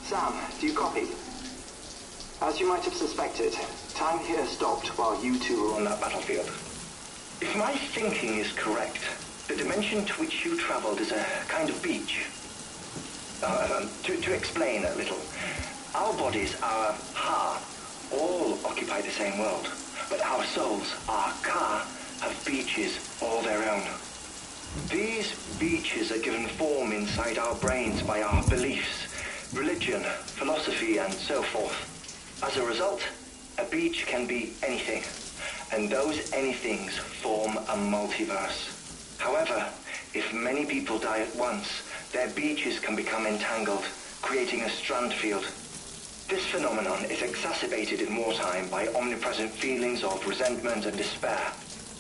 Sam, do you copy? As you might have suspected, time here stopped while you two were on that battlefield. If my thinking is correct, the dimension to which you traveled is a kind of beach. To explain a little, our bodies, our ha, all occupy the same world, but our souls, our ka, have beaches all their own. These beaches are given form inside our brains by our beliefs, religion, philosophy, and so forth. As a result, a beach can be anything, and those anythings form a multiverse. However, if many people die at once, their beaches can become entangled, creating a strand field. This phenomenon is exacerbated in wartime by omnipresent feelings of resentment and despair.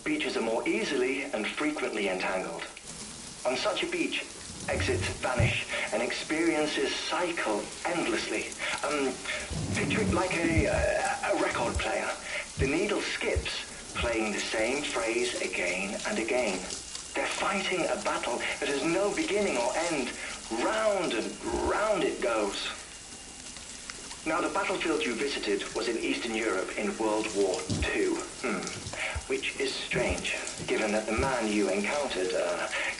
Beaches are more easily and frequently entangled. On such a beach, exits vanish and experiences cycle endlessly. Picture it like a record player. The needle skips, playing the same phrase again and again. They're fighting a battle that has no beginning or end. Round and round it goes. Now, the battlefield you visited was in Eastern Europe in World War II. Which is strange, given that the man you encountered,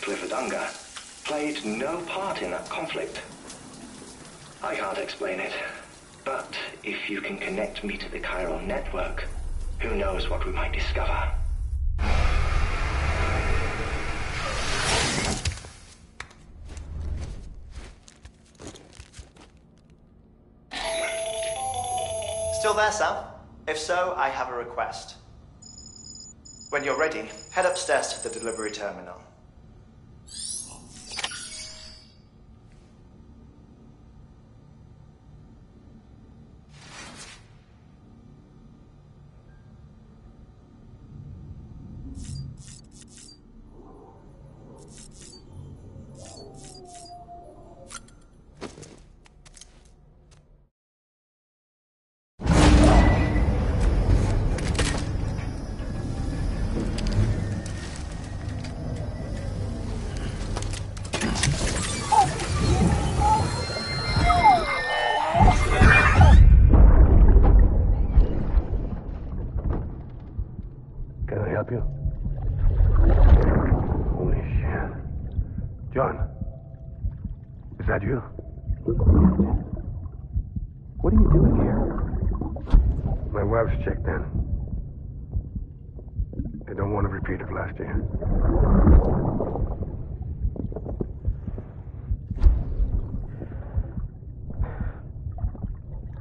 Clifford Unger, played no part in that conflict. I can't explain it, but if you can connect me to the chiral network, who knows what we might discover. Still there, Sam? If so, I have a request. When you're ready, head upstairs to the delivery terminal. Holy shit. John, is that you? What are you doing here? My wife's checked in. They don't want a repeat of last year.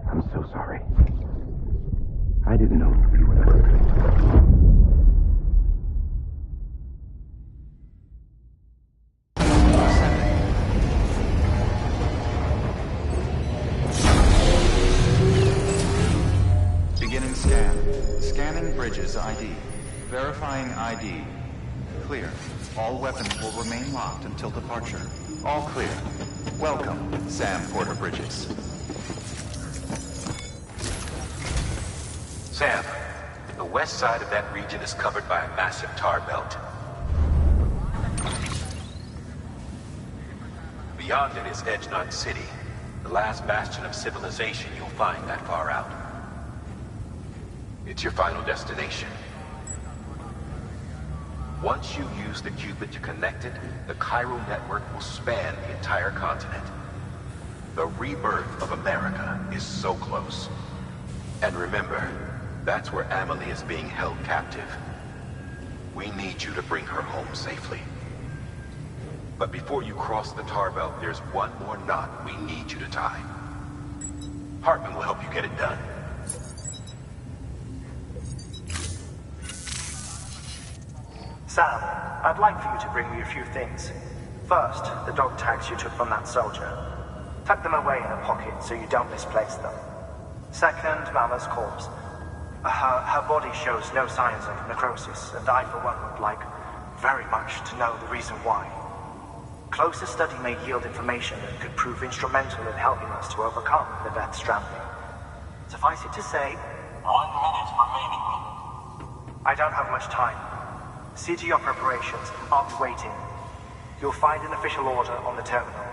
I'm so sorry. I didn't know you were there. Bridges ID. Verifying ID. Clear. All weapons will remain locked until departure. All clear. Welcome, Sam Porter Bridges. Sam, the west side of that region is covered by a massive tar belt. Beyond it is Edgenut City, the last bastion of civilization you'll find that far out. It's your final destination. Once you use the Cupid to connect it, the chiral network will span the entire continent. The rebirth of America is so close. And remember, that's where Amelie is being held captive. We need you to bring her home safely. But before you cross the tar belt, there's one more knot we need you to tie. Hartman will help you get it done. Sam, I'd like for you to bring me a few things. First, the dog tags you took from that soldier. Tuck them away in a pocket so you don't misplace them. Second, Mama's corpse. Her body shows no signs of necrosis, and I, for one, would like very much to know the reason why. Closer study may yield information that could prove instrumental in helping us to overcome the Death Stranding. Suffice it to say, 1 minute remaining. I don't have much time. See to your preparations. I'll be waiting. You'll find an official order on the terminal.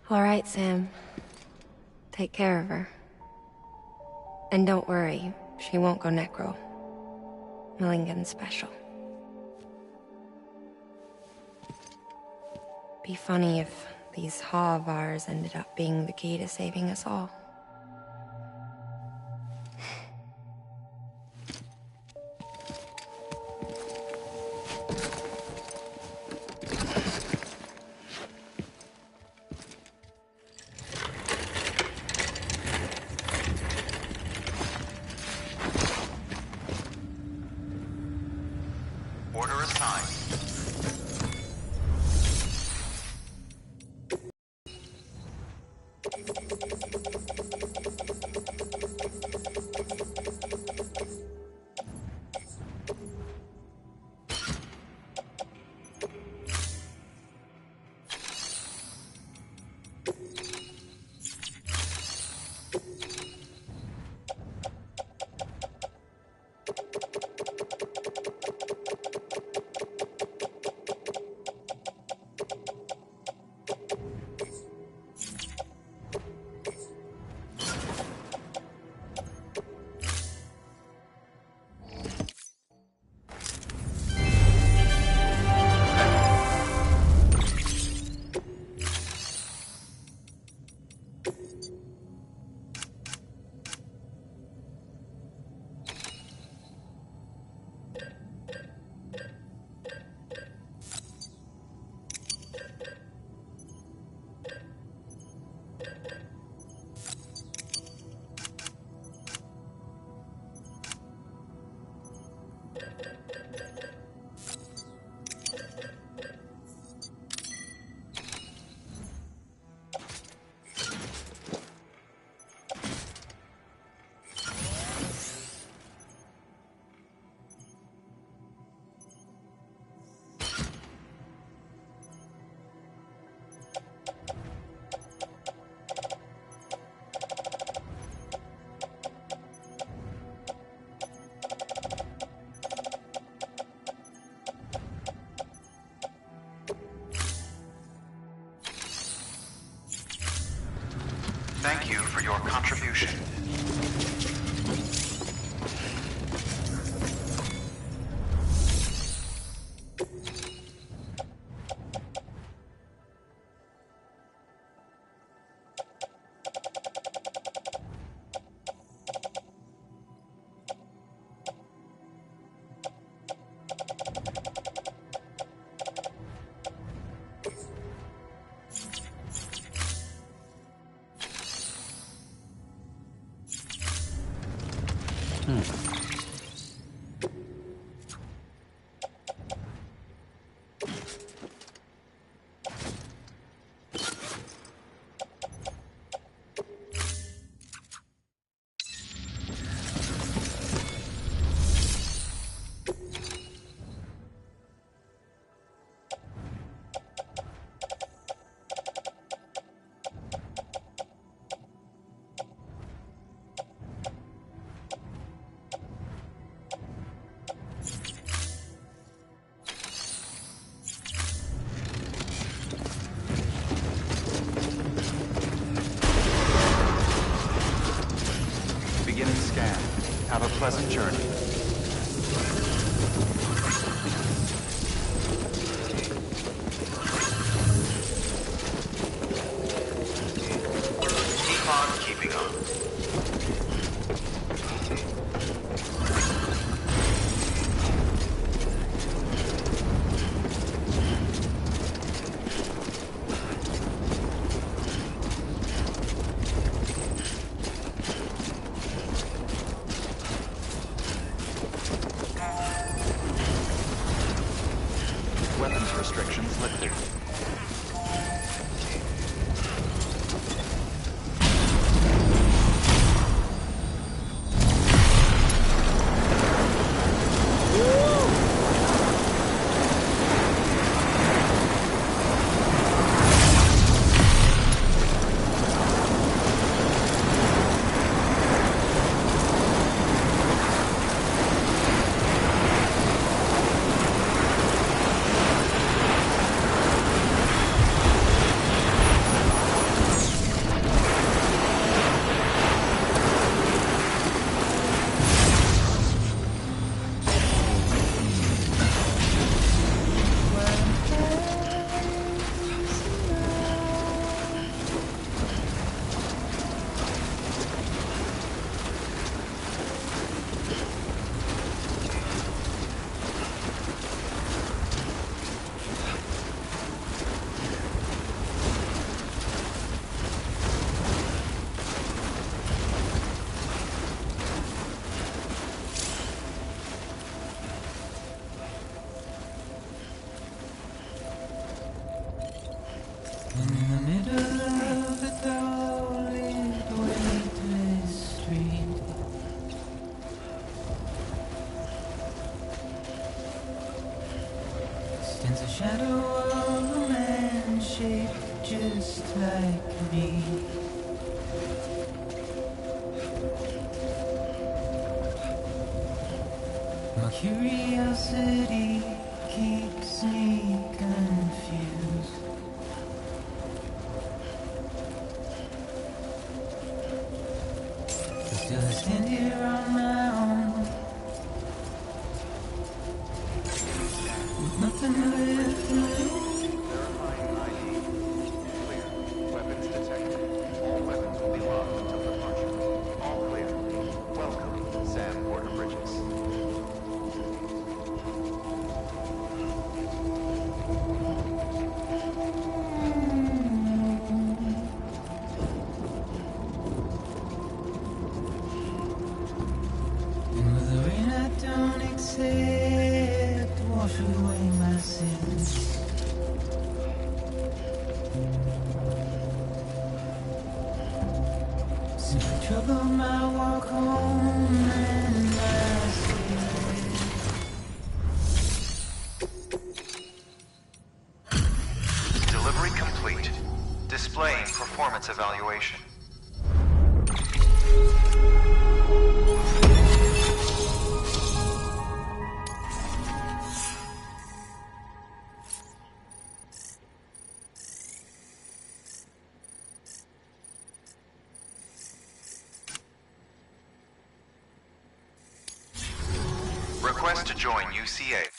All right, Sam. Take care of her. And don't worry, she won't go necro. Millington's special. Be funny if these Ha of ours ended up being the key to saving us all. Order assigned. Thank you for your contribution. pleasant journey. Keep on keeping on. Weapons restrictions lifted. In the middle of a dull-lit, weightless street, stands a shadow of a man shaped just like me. My curiosity keeps me confused. Still I stand here on my own, with nothing left to lose. Verifying ID. Clear. Weapons detected. All weapons will be locked until departure. All clear. Welcome, Sam Porter Bridges. And with the rain I don't accept, wash away my sins. Simply trouble my walk home and my spirit. Delivery complete. Displaying performance evaluation. Request to join UCA.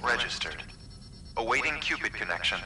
registered. Awaiting Cupid connection.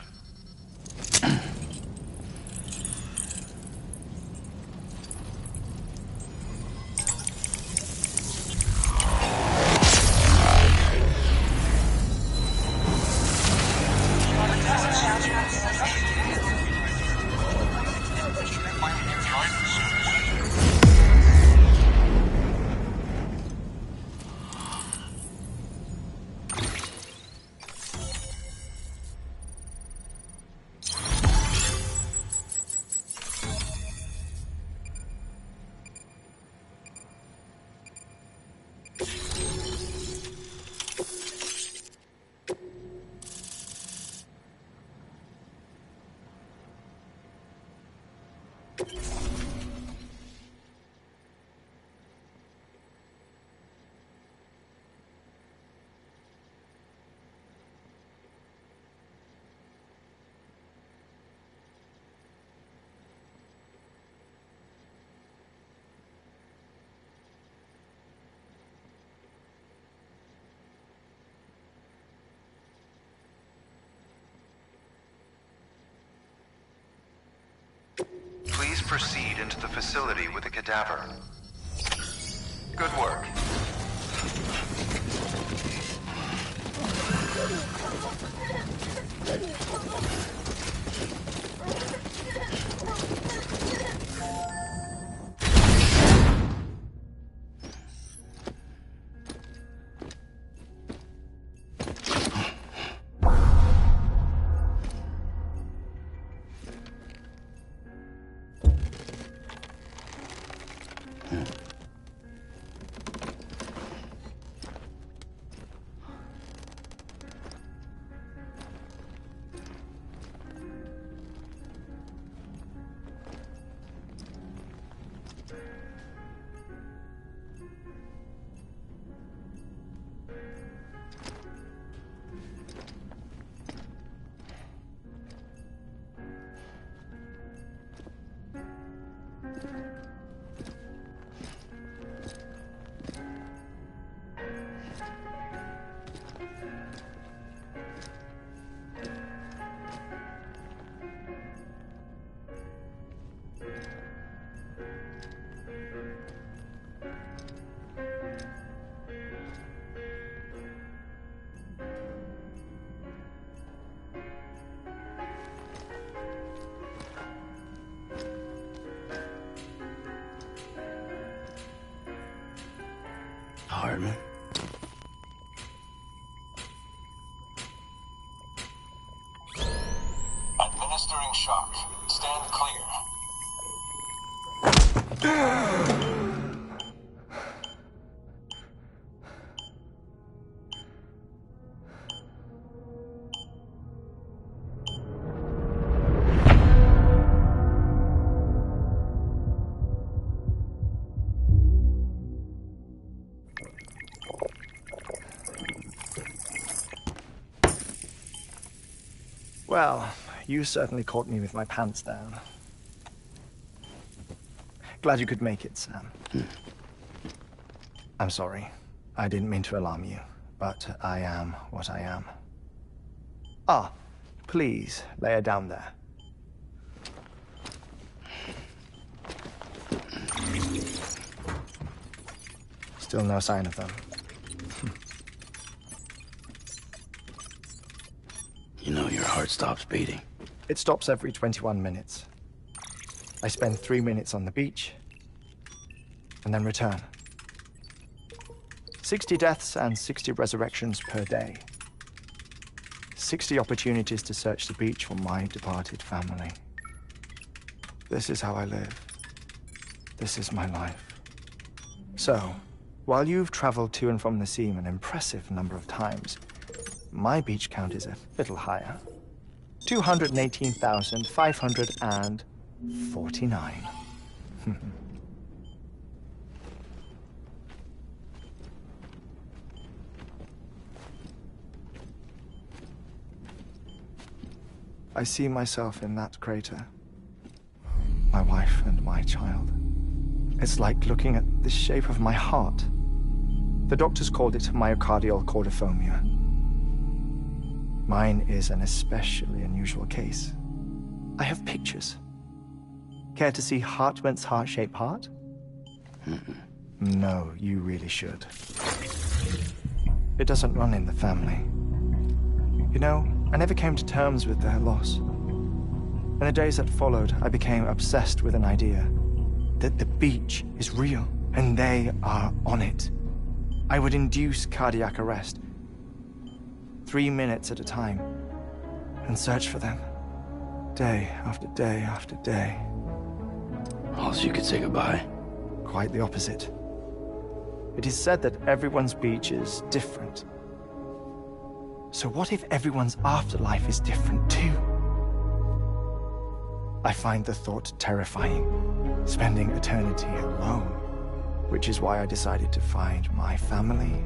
Please proceed into the facility with the cadaver. Good work. Hardman. Administering shock. Stand clear. Well, you certainly caught me with my pants down. Glad you could make it, Sam. I'm sorry. I didn't mean to alarm you, but I am what I am. Ah, please, lay her down there. Still no sign of them. You know your heart stops beating. It stops every 21 minutes. I spend 3 minutes on the beach, and then return. 60 deaths and 60 resurrections per day. 60 opportunities to search the beach for my departed family. This is how I live. This is my life. So, while you've traveled to and from the scene an impressive number of times, my beach count is a little higher. 218,549. I see myself in that crater. My wife and my child. It's like looking at the shape of my heart. The doctors called it myocardial cordiformia. Mine is an especially unusual case. I have pictures. Care to see Hartman's heart-shaped heart? No, you really should. It doesn't run in the family. You know, I never came to terms with their loss. In the days that followed, I became obsessed with an idea that the beach is real, and they are on it. I would induce cardiac arrest, 3 minutes at a time, and search for them, day after day after day. Also, you could say goodbye. Quite the opposite. It is said that everyone's beach is different. So what if everyone's afterlife is different too? I find the thought terrifying, spending eternity alone, which is why I decided to find my family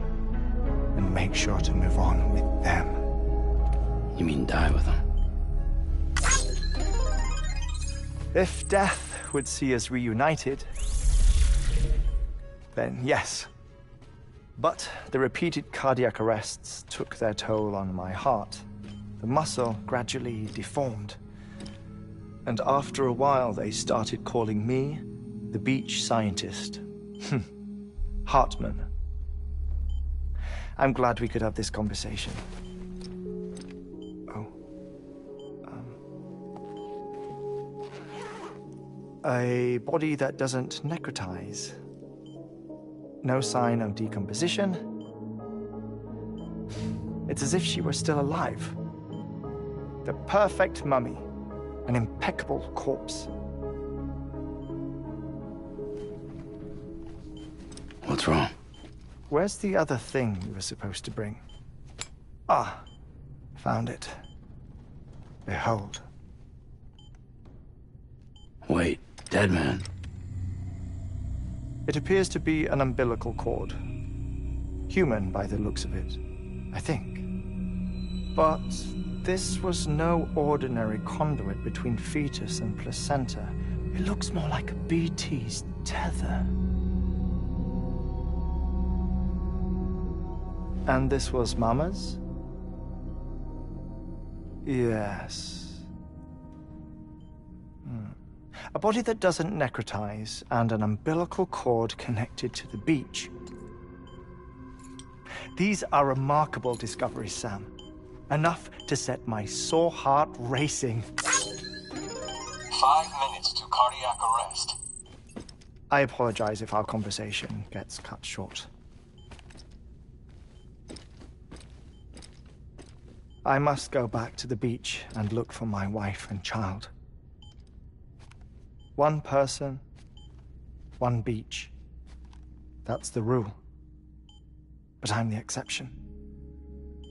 and make sure to move on with them. You mean die with them? If death would see us reunited, then yes. But the repeated cardiac arrests took their toll on my heart. The muscle gradually deformed. And after a while, they started calling me the beach scientist. Hartman. I'm glad we could have this conversation. A body that doesn't necrotize. No sign of decomposition. It's as if she were still alive. The perfect mummy. An impeccable corpse. What's wrong? Where's the other thing you were supposed to bring? Ah, found it. Behold. Wait, dead man. It appears to be an umbilical cord. Human by the looks of it, I think. But this was no ordinary conduit between fetus and placenta. It looks more like a BT's tether. And this was Mama's? Yes. A body that doesn't necrotize and an umbilical cord connected to the beach. These are remarkable discoveries, Sam. Enough to set my sore heart racing. 5 minutes to cardiac arrest. I apologize if our conversation gets cut short. I must go back to the beach and look for my wife and child. One person, one beach. That's the rule. But I'm the exception.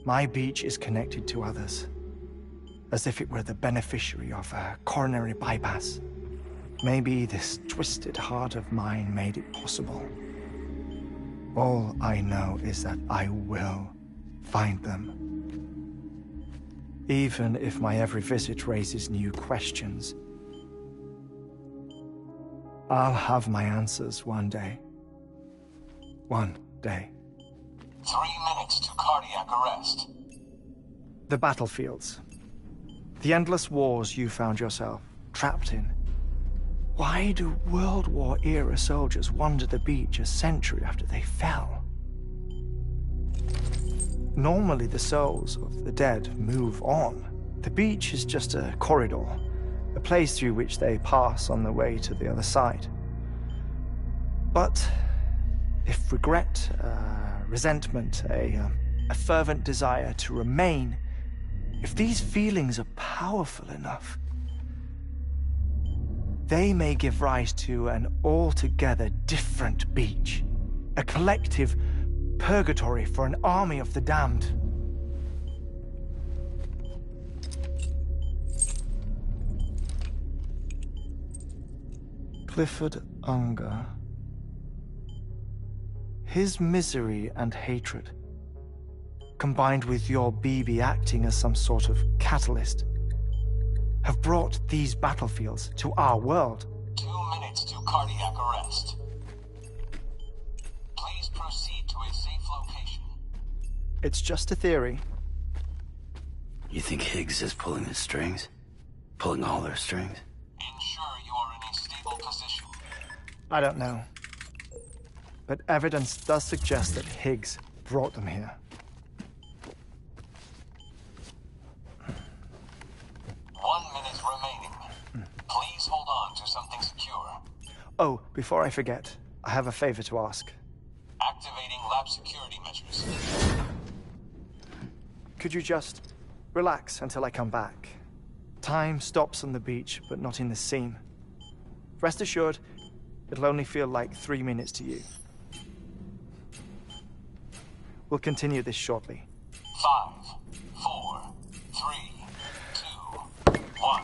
My beach is connected to others, as if it were the beneficiary of a coronary bypass. Maybe this twisted heart of mine made it possible. All I know is that I will find them. Even if my every visit raises new questions, I'll have my answers one day. One day. 3 minutes to cardiac arrest. The battlefields. The endless wars you found yourself trapped in. Why do World War-era soldiers wander the beach a century after they fell? Normally the souls of the dead move on. The beach is just a corridor, a place through which they pass on the way to the other side. But if regret, resentment, a fervent desire to remain, if these feelings are powerful enough, they may give rise to an altogether different beach, a collective purgatory for an army of the damned. Clifford Unger. His misery and hatred, combined with your BB acting as some sort of catalyst, have brought these battlefields to our world. 2 minutes to cardiac arrest. Please proceed to a safe location. It's just a theory. You think Higgs is pulling the strings? Pulling all their strings? Ensure you are in a stable position. I don't know. But evidence does suggest that Higgs brought them here. 1 minute remaining. Please hold on to something secure. Oh, before I forget, I have a favor to ask. Activating lab security measures. Could you just relax until I come back? Time stops on the beach, but not in the scene. Rest assured, it'll only feel like 3 minutes to you. We'll continue this shortly. 5, 4, 3, 2, 1.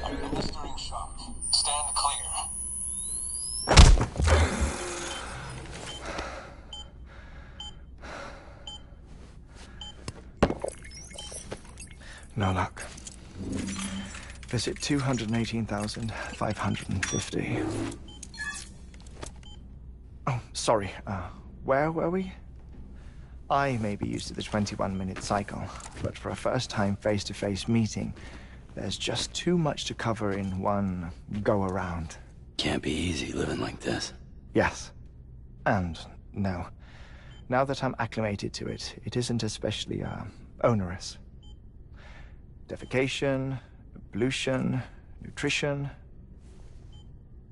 Administering shock. Stand clear. No luck. Visit 218,550. Oh, sorry. Where were we? I may be used to the 21-minute cycle, but for a first-time face-to-face meeting, there's just too much to cover in one go-around. Can't be easy living like this. Yes. And no. Now that I'm acclimated to it, it isn't especially, onerous. Defecation, pollution, nutrition.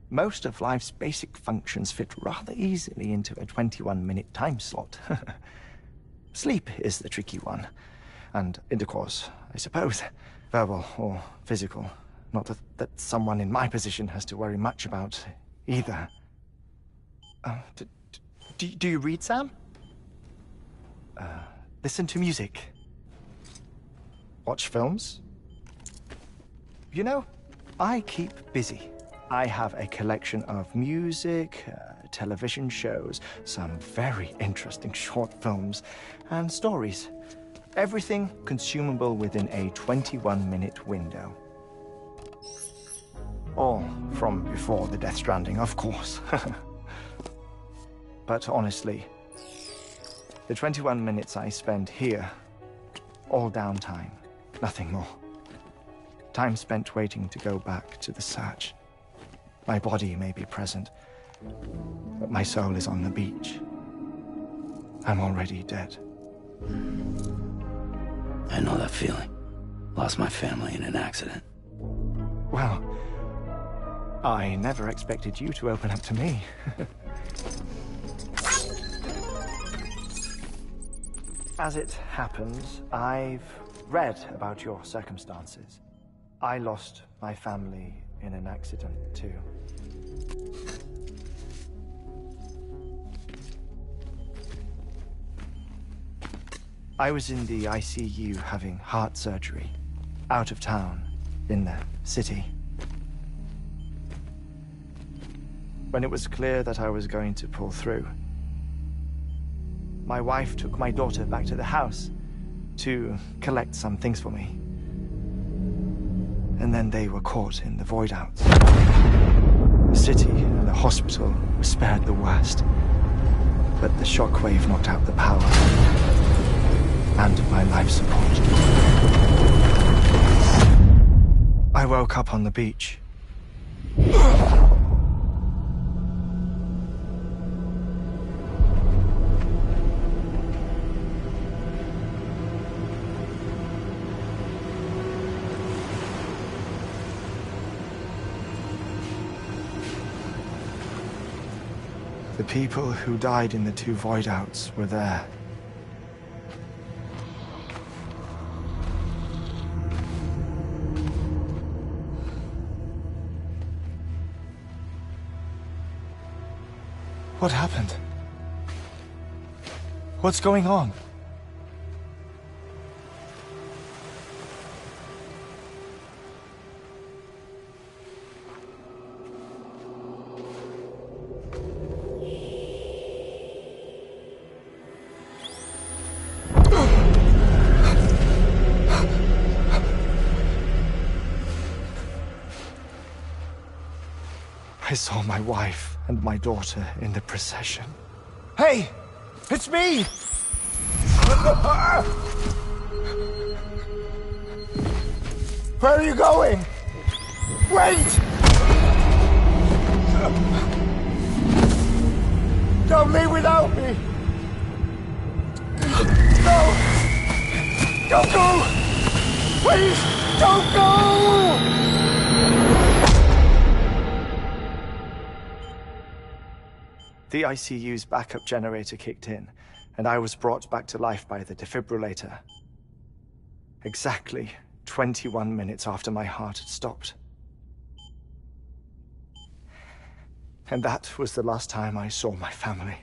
Most of life's basic functions fit rather easily into a 21-minute time slot. Sleep is the tricky one. And intercourse, I suppose. Verbal or physical. Not that someone in my position has to worry much about either. Do you read, Sam? Listen to music. Watch films? You know, I keep busy. I have a collection of music, television shows, some very interesting short films, and stories. Everything consumable within a 21-minute window. All from before the Death Stranding, of course. But honestly, the 21 minutes I spend here, all downtime, nothing more. Time spent waiting to go back to the search. My body may be present, but my soul is on the beach. I'm already dead. I know that feeling. Lost my family in an accident. Well, I never expected you to open up to me. As it happens, I've read about your circumstances. I lost my family in an accident, too. I was in the ICU having heart surgery, out of town, in the city. When it was clear that I was going to pull through, my wife took my daughter back to the house to collect some things for me. And then they were caught in the void outs. The city and the hospital were spared the worst, but the shockwave knocked out the power and my life support. I woke up on the beach. The people who died in the two void outs were there. What happened? What's going on? I saw my wife and my daughter in the procession. Hey! It's me! Where are you going? Wait! Don't leave without me! No! Don't go! Please, don't go! The ICU's backup generator kicked in, and I was brought back to life by the defibrillator. Exactly 21 minutes after my heart had stopped. And that was the last time I saw my family.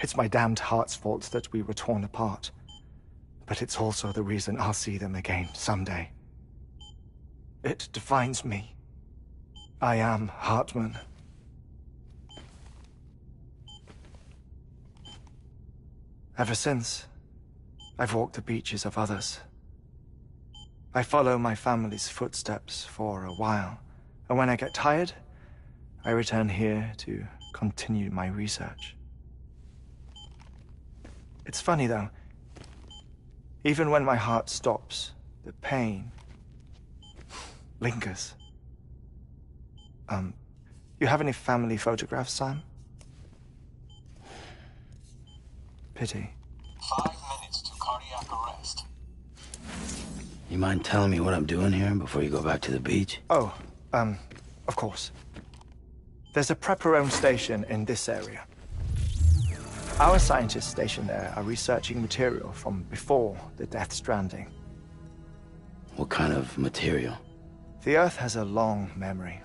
It's my damned heart's fault that we were torn apart, but it's also the reason I'll see them again someday. It defines me. I am Hartman. Ever since, I've walked the beaches of others. I follow my family's footsteps for a while, and when I get tired, I return here to continue my research. It's funny though, even when my heart stops, the pain lingers. You have any family photographs, Sam? Pity. 5 minutes to cardiac arrest. You mind telling me what I'm doing here before you go back to the beach? Oh, of course. There's a prepper-owned station in this area. Our scientists stationed there are researching material from before the Death Stranding. What kind of material? The Earth has a long memory.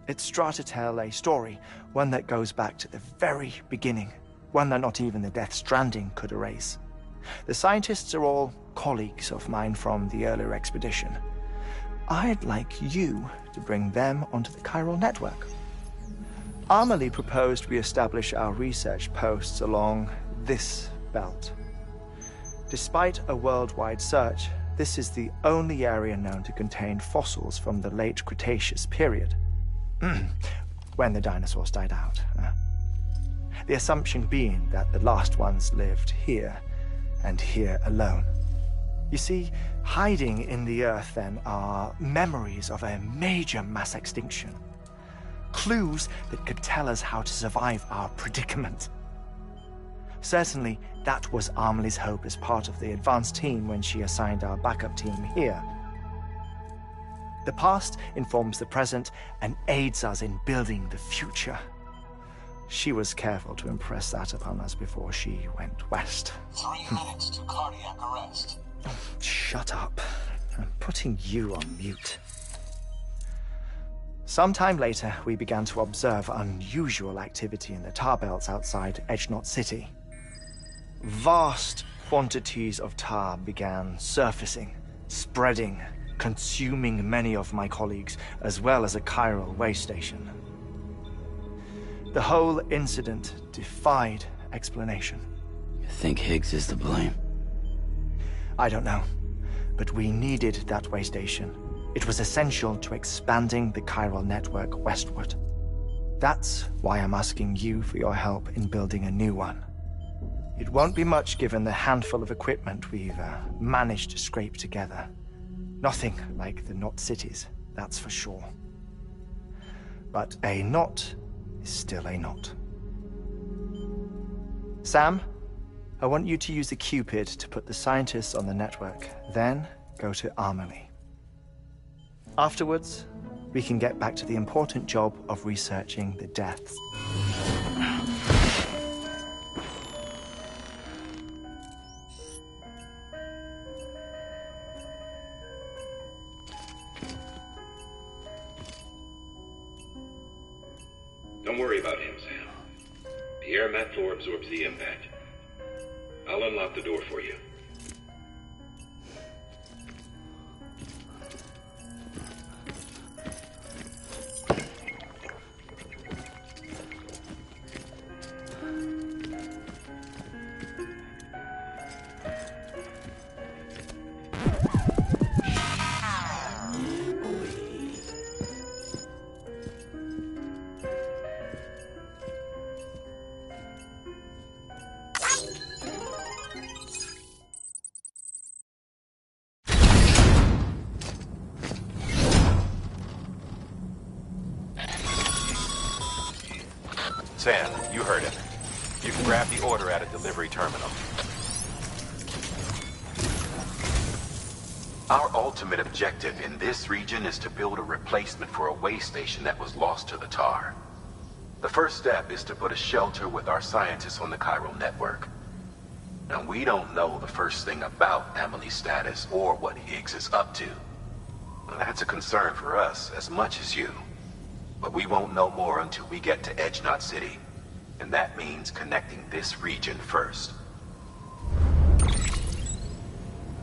It's trying to tell a story, one that goes back to the very beginning, one that not even the Death Stranding could erase. The scientists are all colleagues of mine from the earlier expedition. I'd like you to bring them onto the chiral network. Amelie proposed we establish our research posts along this belt. Despite a worldwide search, this is the only area known to contain fossils from the late Cretaceous period, when the dinosaurs died out. The assumption being that the last ones lived here, and here alone. You see, hiding in the earth then are memories of a major mass extinction. Clues that could tell us how to survive our predicament. Certainly, that was Amelie's hope as part of the advanced team when she assigned our backup team here. The past informs the present and aids us in building the future. She was careful to impress that upon us before she went west. 3 minutes to cardiac arrest. Shut up. I'm putting you on mute. Sometime later, we began to observe unusual activity in the tar belts outside Edgenot City. Vast quantities of tar began surfacing, spreading, consuming many of my colleagues, as well as a chiral way station. The whole incident defied explanation. You think Higgs is to blame? I don't know, but we needed that way station. It was essential to expanding the chiral network westward. That's why I'm asking you for your help in building a new one. It won't be much given the handful of equipment we've managed to scrape together. Nothing like the knot cities, that's for sure. But a knot is still a knot. Sam, I want you to use the Cupid to put the scientists on the network, then go to Amelie. Afterwards, we can get back to the important job of researching the deaths. Don't worry about him, Sam. The air mat floor absorbs the impact. I'll unlock the door for you. Sam, you heard him. You can grab the order at a delivery terminal. Our ultimate objective in this region is to build a replacement for a way station that was lost to the tar. The first step is to put a shelter with our scientists on the chiral network. Now, we don't know the first thing about Amelie's status or what Higgs is up to. Well, that's a concern for us as much as you. But we won't know more until we get to Edgenot City. And that means connecting this region first.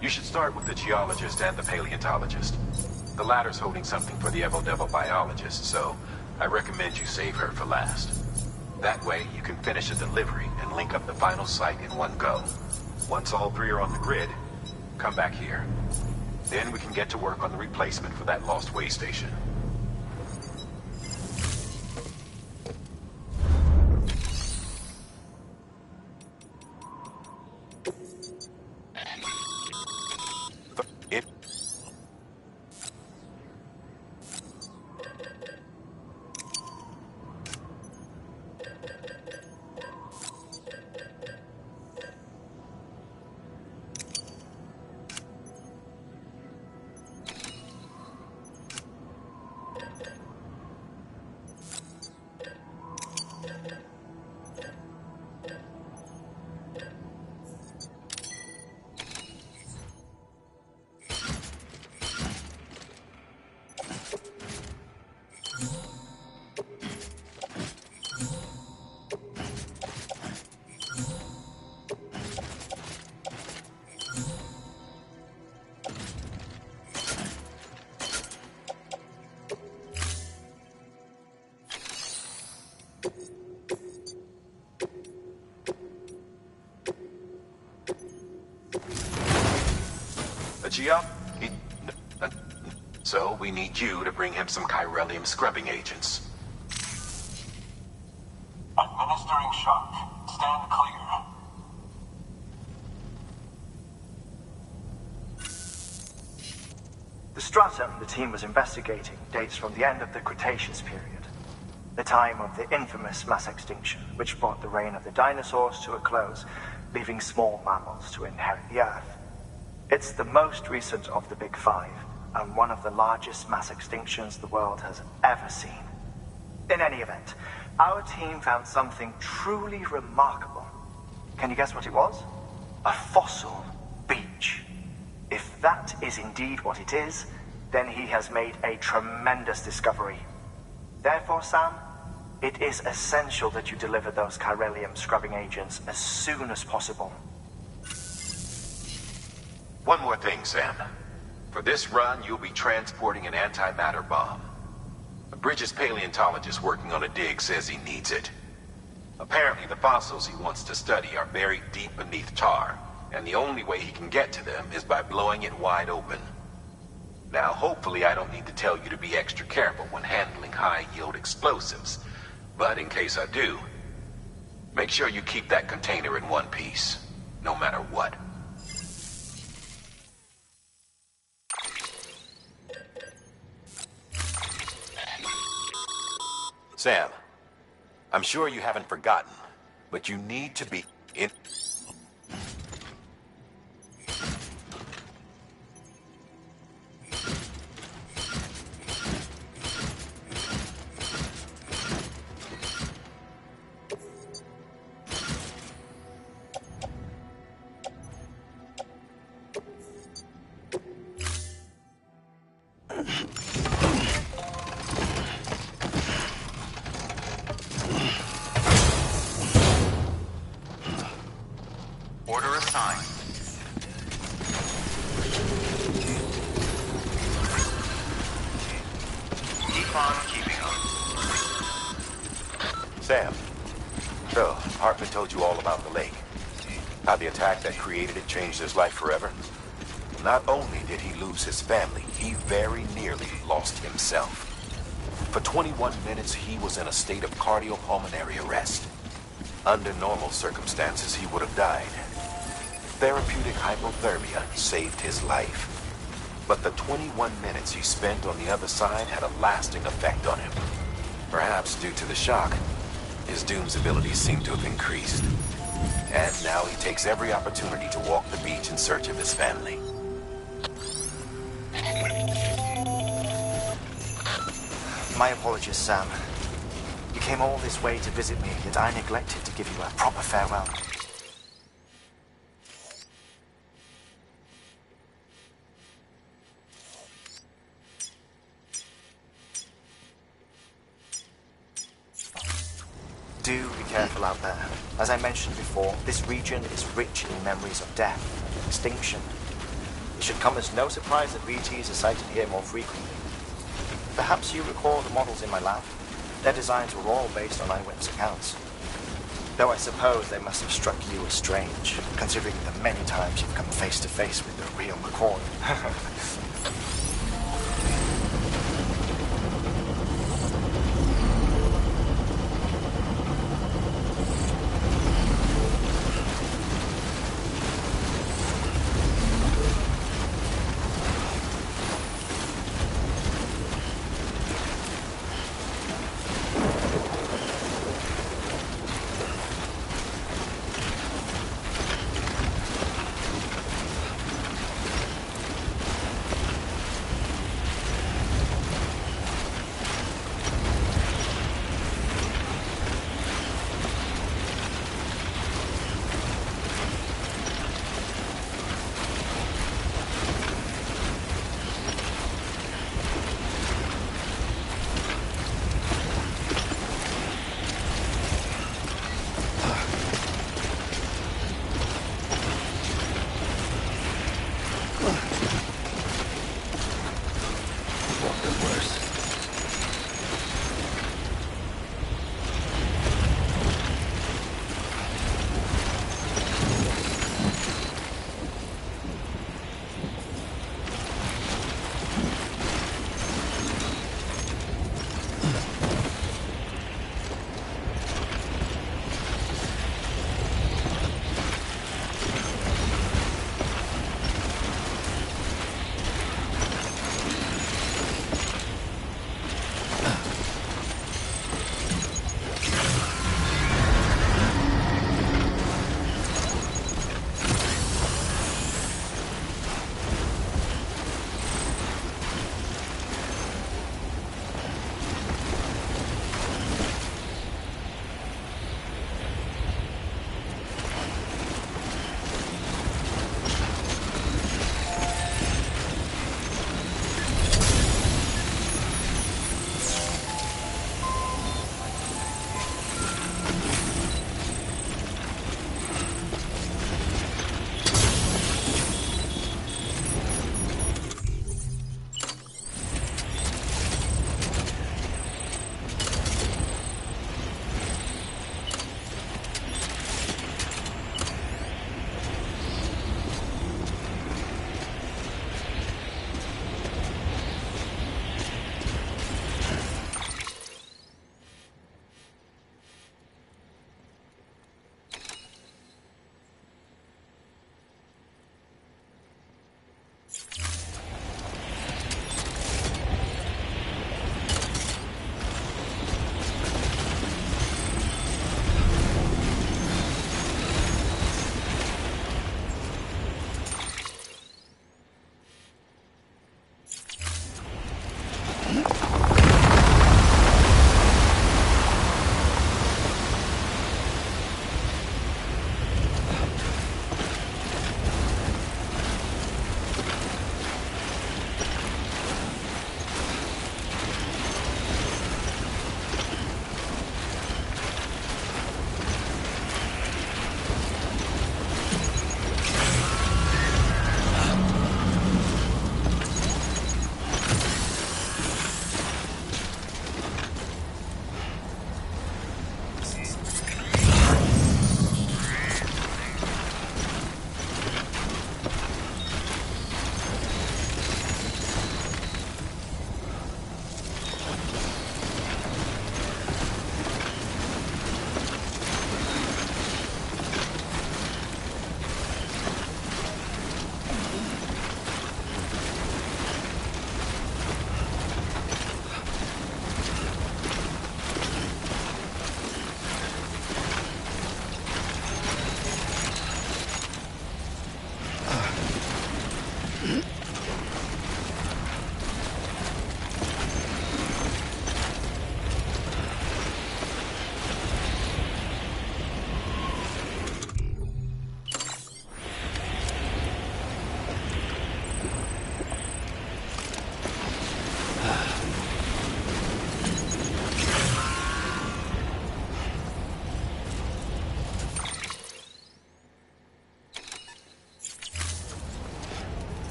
You should start with the geologist and the paleontologist. The latter's holding something for the Evo-Devo biologist, so I recommend you save her for last. That way, you can finish a delivery and link up the final site in one go. Once all three are on the grid, come back here. Then we can get to work on the replacement for that lost way station. So we need you to bring him some chiralium scrubbing agents. Administering shock. Stand clear. The stratum the team was investigating dates from the end of the Cretaceous period, the time of the infamous mass extinction, which brought the reign of the dinosaurs to a close, leaving small mammals to inherit the Earth. It's the most recent of the Big Five, and one of the largest mass extinctions the world has ever seen. In any event, our team found something truly remarkable. Can you guess what it was? A fossil beach. If that is indeed what it is, then he has made a tremendous discovery. Therefore, Sam, it is essential that you deliver those chiralium scrubbing agents as soon as possible. One more thing, Sam. For this run, you'll be transporting an antimatter bomb. A Bridges paleontologist working on a dig says he needs it. Apparently, the fossils he wants to study are buried deep beneath tar, and the only way he can get to them is by blowing it wide open. Now, hopefully I don't need to tell you to be extra careful when handling high-yield explosives, but in case I do, make sure you keep that container in one piece, no matter what. Sam, I'm sure you haven't forgotten, but you need to be in... Order assigned. Keep on keeping on. Sam, so, Hartman told you all about the lake. How the attack that created it changed his life forever? Not only did he lose his family, he very nearly lost himself. For 21 minutes, he was in a state of cardiopulmonary arrest. Under normal circumstances, he would have died. Therapeutic hypothermia saved his life. But the 21 minutes he spent on the other side had a lasting effect on him. Perhaps due to the shock, his Doom's abilities seem to have increased. And now he takes every opportunity to walk the beach in search of his family. My apologies, Sam. You came all this way to visit me, yet I neglected to give you a proper farewell. Do be careful out there. As I mentioned before, this region is rich in memories of death and extinction. It should come as no surprise that BTs are sighted here more frequently. Perhaps you recall the models in my lab. Their designs were all based on eyewitness accounts. Though I suppose they must have struck you as strange, considering the many times you've come face to face with the real McCoy.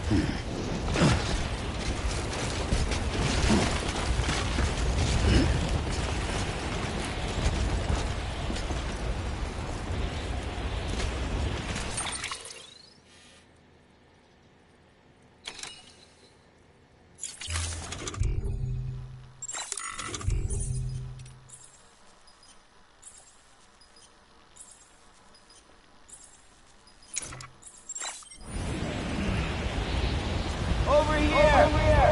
Over here! Over here!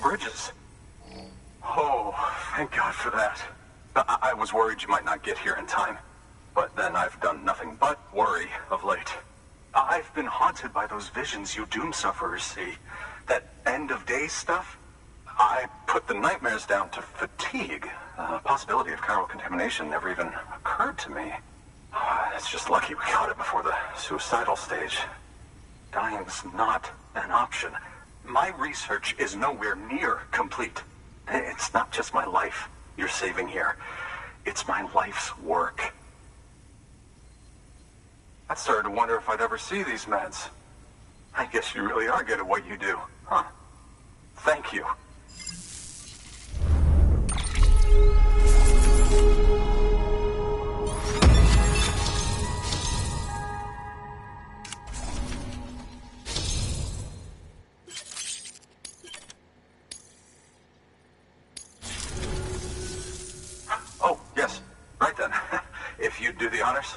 Bridges. Oh, thank God for that. I was worried you might not get here in time. But then I've done nothing but worry of late. I've been haunted by those visions you doom sufferers see. That end-of-day stuff. I put the nightmares down to fatigue. The possibility of chiral contamination never even occurred to me. It's just lucky we caught it before the suicidal stage. Dying's not an option. My research is nowhere near complete. It's not just my life you're saving here. It's my life's work. I started to wonder if I'd ever see these meds. I guess you really are good at what you do, huh? Thank you. Oh, yes. Right then. If you'd do the honors.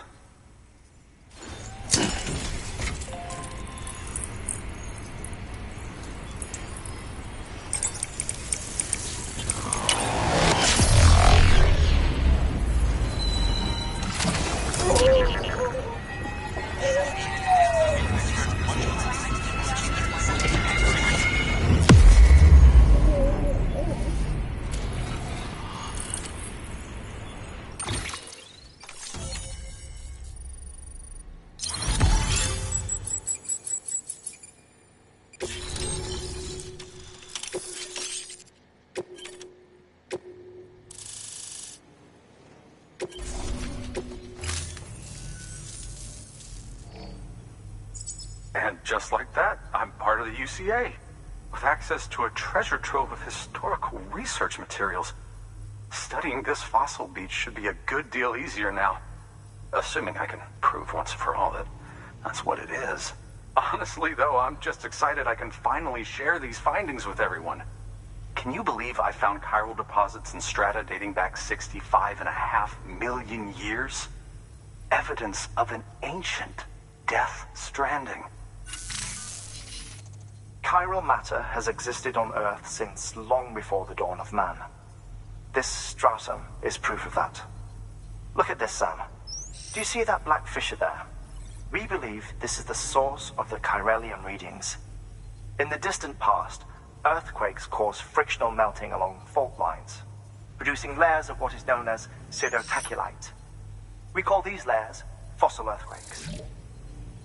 And just like that, I'm part of the UCA, with access to a treasure trove of historical research materials. Studying this fossil beach should be a good deal easier now. Assuming I can prove once for all that that's what it is. Honestly, though, I'm just excited I can finally share these findings with everyone. Can you believe I found chiral deposits in strata dating back 65.5 million years? Evidence of an ancient death stranding. Chiral matter has existed on Earth since long before the dawn of man. This stratum is proof of that. Look at this, Sam. Do you see that black fissure there? We believe this is the source of the Chiralian readings. In the distant past, earthquakes cause frictional melting along fault lines, producing layers of what is known as pseudotaculite. We call these layers fossil earthquakes.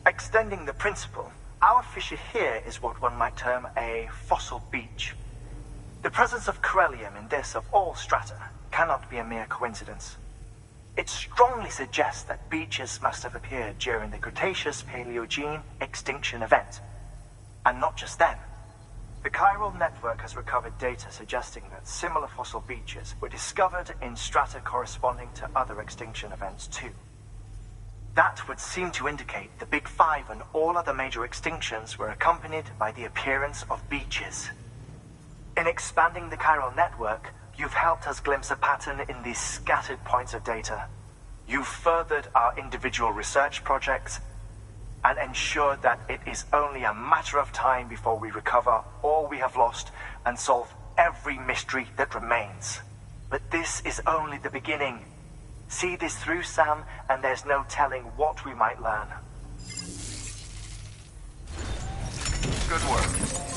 Extending the principle, our fissure here is what one might term a fossil beach. The presence of Chiralium in this of all strata cannot be a mere coincidence. It strongly suggests that beaches must have appeared during the Cretaceous-Paleogene extinction event. And not just then. The chiral network has recovered data suggesting that similar fossil beaches were discovered in strata corresponding to other extinction events too. That would seem to indicate the Big Five and all other major extinctions were accompanied by the appearance of beaches. In expanding the chiral network, you've helped us glimpse a pattern in these scattered points of data. You've furthered our individual research projects and ensured that it is only a matter of time before we recover all we have lost and solve every mystery that remains. But this is only the beginning. See this through, Sam, and there's no telling what we might learn. Good work.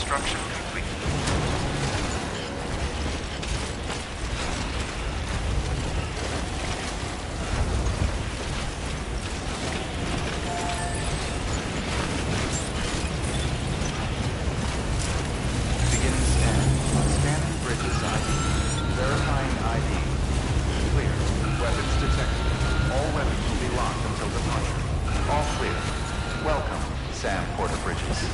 Construction complete. Beginning scan. Scanning bridges ID. Verifying ID. Clear. Weapons detected. All weapons will be locked until departure. All clear. Welcome, Sam Porter Bridges.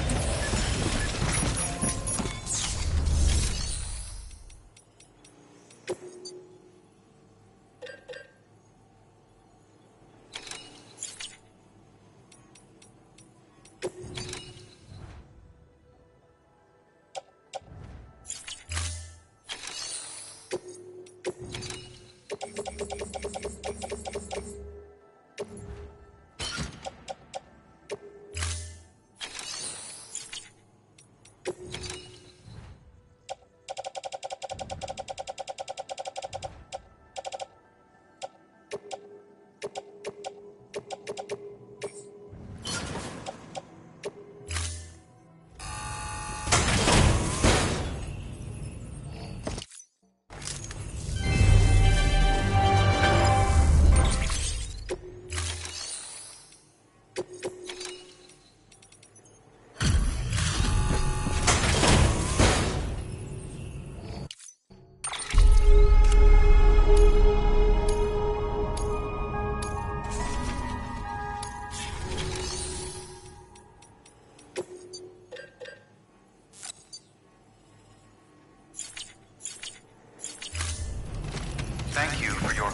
Thank you for your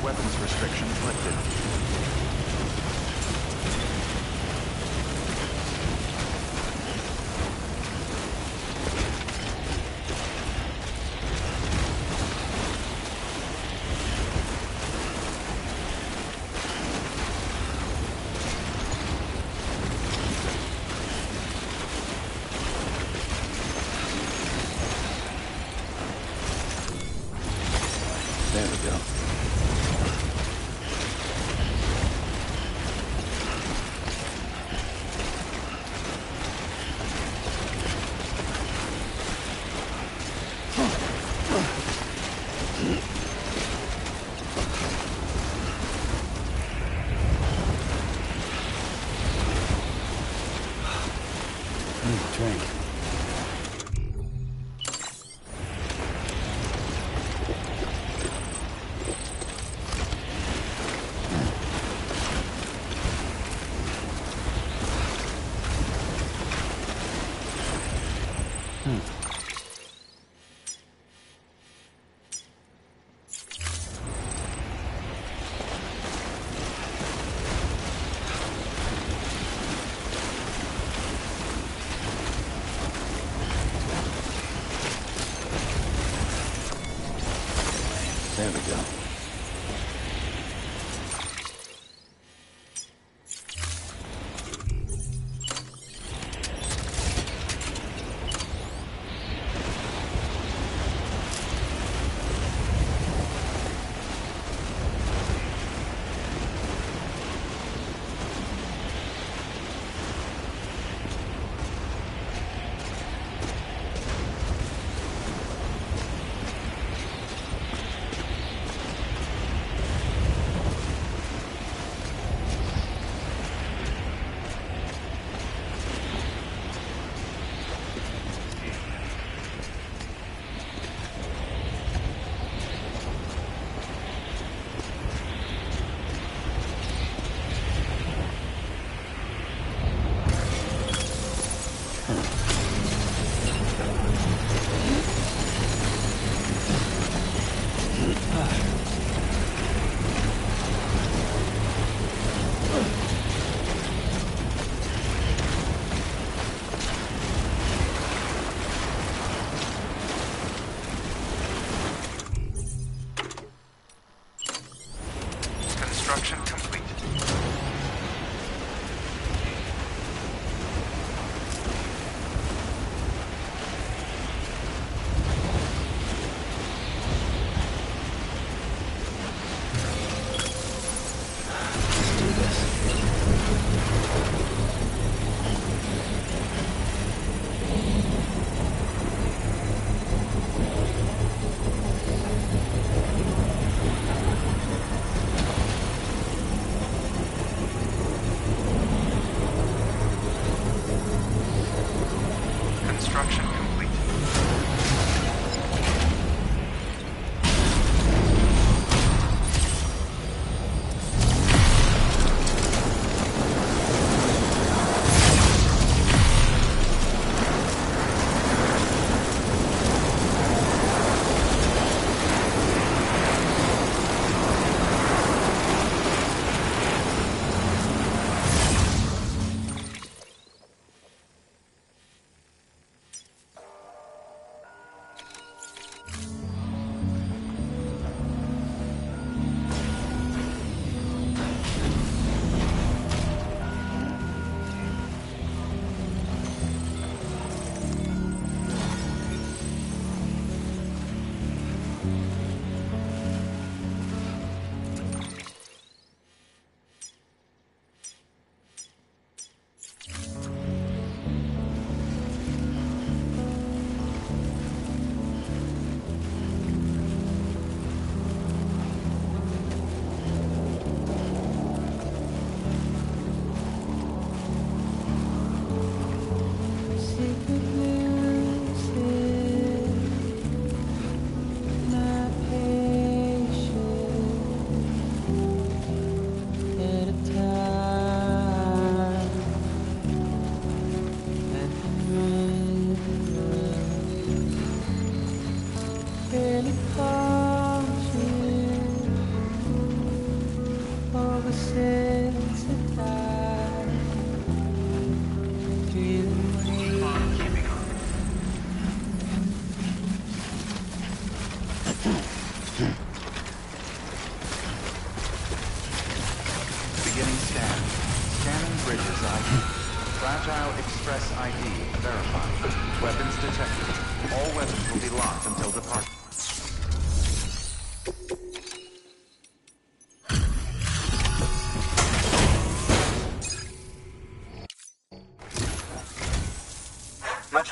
Weapons restrictions lifted. There we go. Drink. There we go.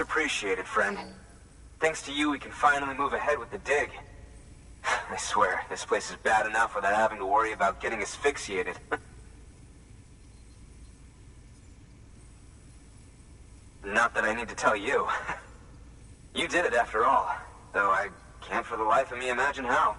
Much appreciated, friend. Thanks to you, we can finally move ahead with the dig. I swear, this place is bad enough without having to worry about getting asphyxiated. Not that I need to tell you. You did it after all, though I can't for the life of me imagine how.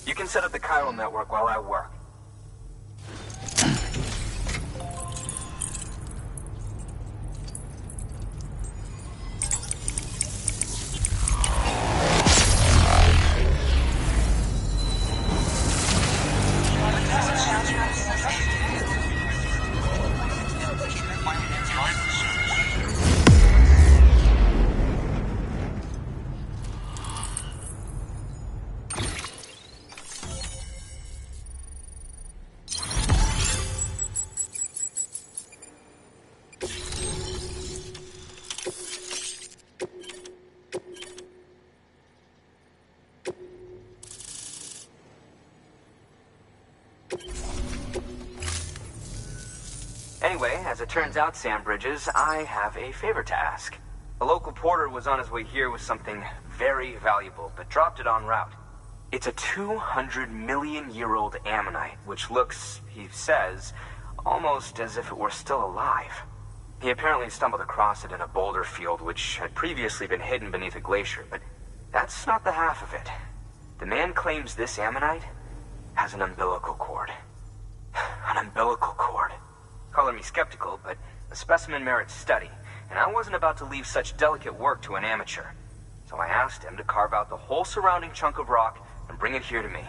You can set up the chiral network while I work. Anyway, as it turns out, Sam Bridges, I have a favor to ask. A local porter was on his way here with something very valuable, but dropped it en route. It's a 200-million-year-old ammonite, which looks, he says, almost as if it were still alive. He apparently stumbled across it in a boulder field, which had previously been hidden beneath a glacier, but that's not the half of it. The man claims this ammonite has an umbilical cord. An umbilical cord. Color me skeptical, but the specimen merits study, and I wasn't about to leave such delicate work to an amateur. So I asked him to carve out the whole surrounding chunk of rock and bring it here to me.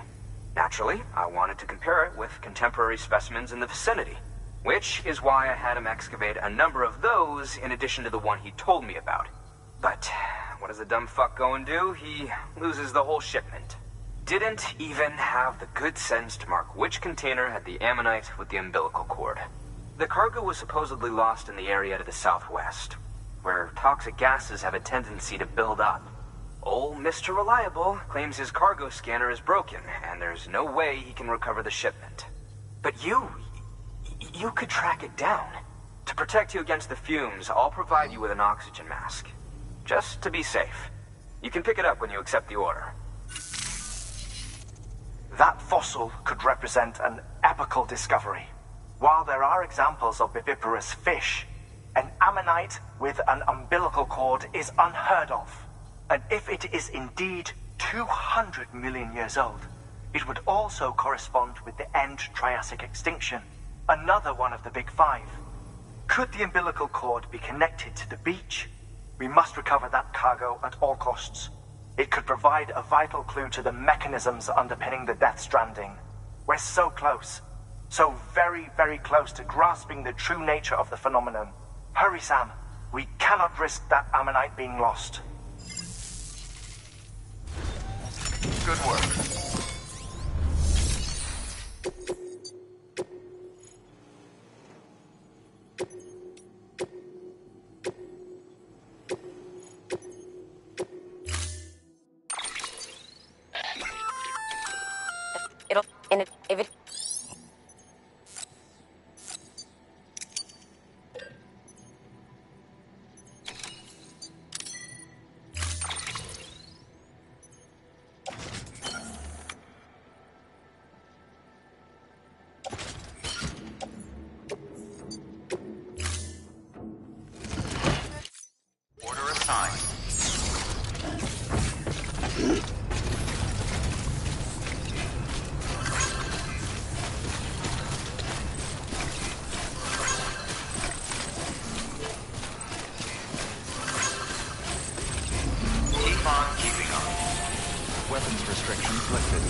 Naturally, I wanted to compare it with contemporary specimens in the vicinity, which is why I had him excavate a number of those in addition to the one he told me about. But what does the dumb fuck go and do? He loses the whole shipment. Didn't even have the good sense to mark which container had the ammonite with the umbilical cord. The cargo was supposedly lost in the area to the southwest, where toxic gases have a tendency to build up. Old Mr. Reliable claims his cargo scanner is broken, and there's no way he can recover the shipment. But you could track it down. To protect you against the fumes, I'll provide you with an oxygen mask. Just to be safe. You can pick it up when you accept the order. That fossil could represent an epochal discovery. While there are examples of viviparous fish, an ammonite with an umbilical cord is unheard of. And if it is indeed 200 million years old, it would also correspond with the end Triassic extinction, another one of the big five. Could the umbilical cord be connected to the beach? We must recover that cargo at all costs. It could provide a vital clue to the mechanisms underpinning the Death Stranding. We're so close. So very, very close to grasping the true nature of the phenomenon. Hurry, Sam. We cannot risk that ammonite being lost. Good work. If it Order assigned. Keep on keeping on. Weapons restrictions lifted.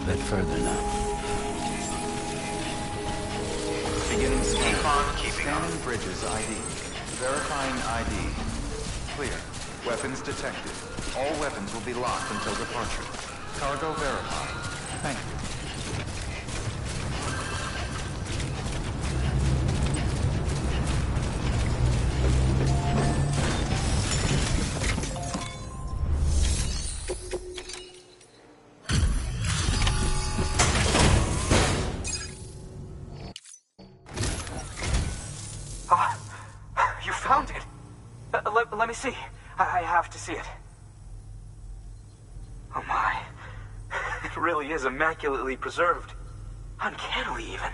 bit further now. Beginning scan. Keep on keeping on. Scanning bridges ID. Verifying ID. Clear. Weapons detected. All weapons will be locked until departure. Cargo verified. Thank you. You found it! Let me see. I have to see it. Oh my. It really is immaculately preserved. Uncannily, even.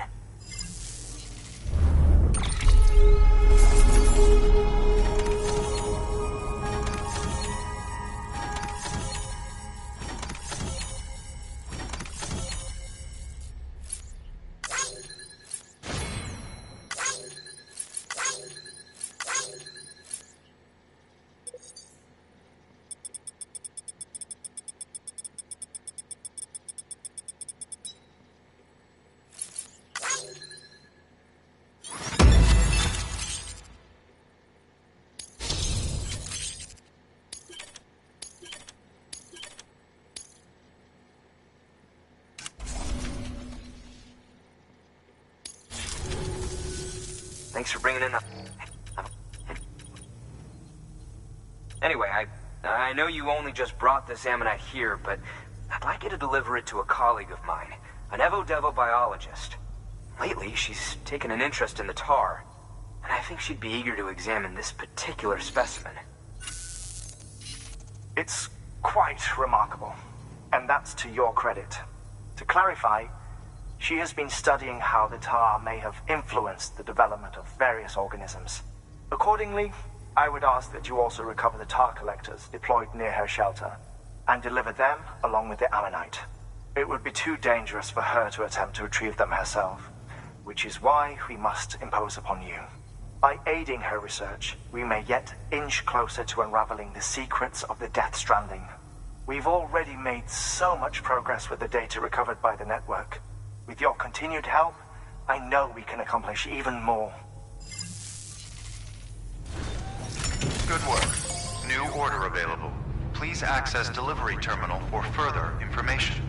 Thanks for bringing in the... Anyway, I know you only just brought this ammonite here, but I'd like you to deliver it to a colleague of mine, an Evo-Devo biologist. Lately, she's taken an interest in the tar, and I think she'd be eager to examine this particular specimen. It's quite remarkable, and that's to your credit. To clarify, she has been studying how the tar may have influenced the development of various organisms. Accordingly, I would ask that you also recover the tar collectors deployed near her shelter and deliver them along with the ammonite. It would be too dangerous for her to attempt to retrieve them herself, which is why we must impose upon you. By aiding her research, we may yet inch closer to unraveling the secrets of the Death Stranding. We've already made so much progress with the data recovered by the network. With your continued help, I know we can accomplish even more. Good work. New order available. Please access delivery terminal for further information.